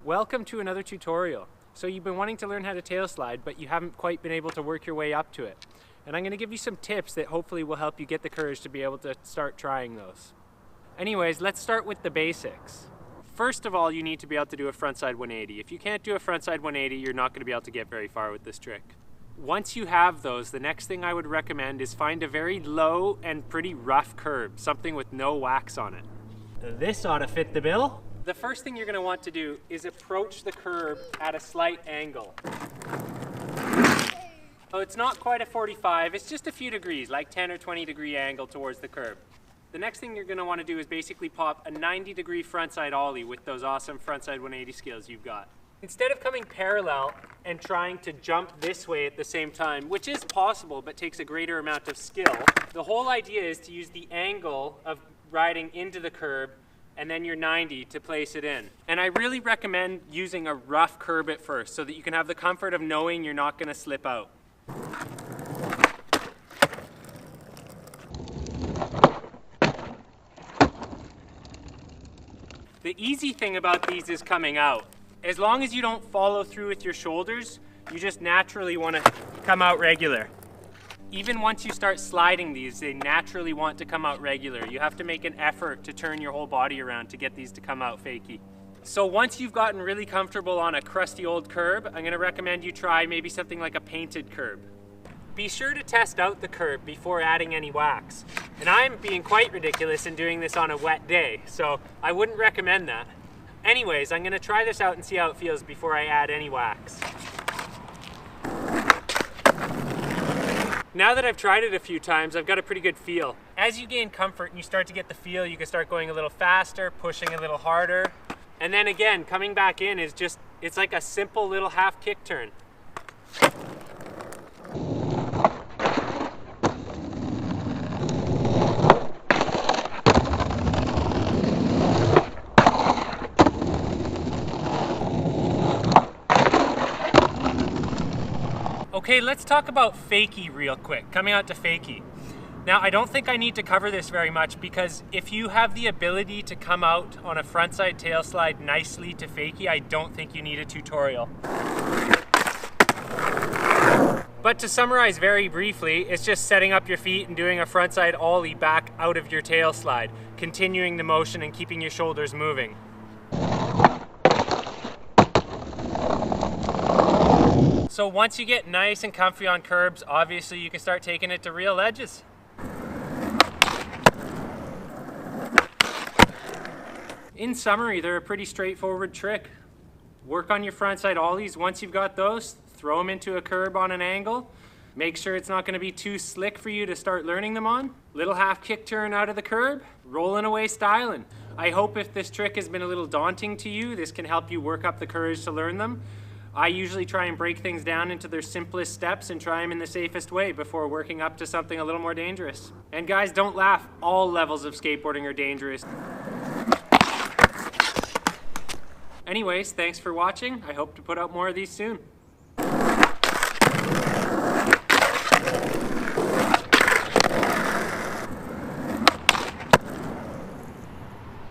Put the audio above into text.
Welcome to another tutorial. So you've been wanting to learn how to tail slide, but you haven't quite been able to work your way up to it. And I'm going to give you some tips that hopefully will help you get the courage to be able to start trying those. Anyways, let's start with the basics. First of all, you need to be able to do a frontside 180. If you can't do a frontside 180, you're not going to be able to get very far with this trick. Once you have those, the next thing I would recommend is find a very low and pretty rough curb, something with no wax on it. This ought to fit the bill. The first thing you're going to want to do is approach the curb at a slight angle. So it's not quite a 45, it's just a few degrees, like 10 or 20 degree angle towards the curb. The next thing you're going to want to do is basically pop a 90-degree frontside ollie with those awesome frontside 180 skills you've got. Instead of coming parallel and trying to jump this way at the same time, which is possible but takes a greater amount of skill, the whole idea is to use the angle of riding into the curb and then your 90 to place it in. And I really recommend using a rough curb at first so that you can have the comfort of knowing you're not going to slip out. The easy thing about these is coming out. As long as you don't follow through with your shoulders, you just naturally want to come out regular. Even once you start sliding these, they naturally want to come out regular. You have to make an effort to turn your whole body around to get these to come out fakey. So once you've gotten really comfortable on a crusty old curb, I'm going to recommend you try maybe something like a painted curb. Be sure to test out the curb before adding any wax. And I'm being quite ridiculous in doing this on a wet day, so I wouldn't recommend that. Anyways, I'm going to try this out and see how it feels before I add any wax. Now that I've tried it a few times, I've got a pretty good feel. As you gain comfort and you start to get the feel, you can start going a little faster, pushing a little harder. And then again, coming back in is just, it's like a simple little half kick turn. Okay, let's talk about Fakie real quick, coming out to Fakie. Now, I don't think I need to cover this very much because if you have the ability to come out on a frontside tail slide nicely to Fakie, I don't think you need a tutorial. But to summarize very briefly, it's just setting up your feet and doing a frontside ollie back out of your tail slide, continuing the motion and keeping your shoulders moving. So once you get nice and comfy on curbs, obviously you can start taking it to real edges. In summary, they're a pretty straightforward trick. Work on your frontside ollies. Once you've got those, throw them into a curb on an angle. Make sure it's not going to be too slick for you to start learning them on. Little half kick turn out of the curb, rolling away styling. I hope if this trick has been a little daunting to you, this can help you work up the courage to learn them. I usually try and break things down into their simplest steps and try them in the safest way before working up to something a little more dangerous. And guys, don't laugh. All levels of skateboarding are dangerous. Anyways, thanks for watching. I hope to put out more of these soon.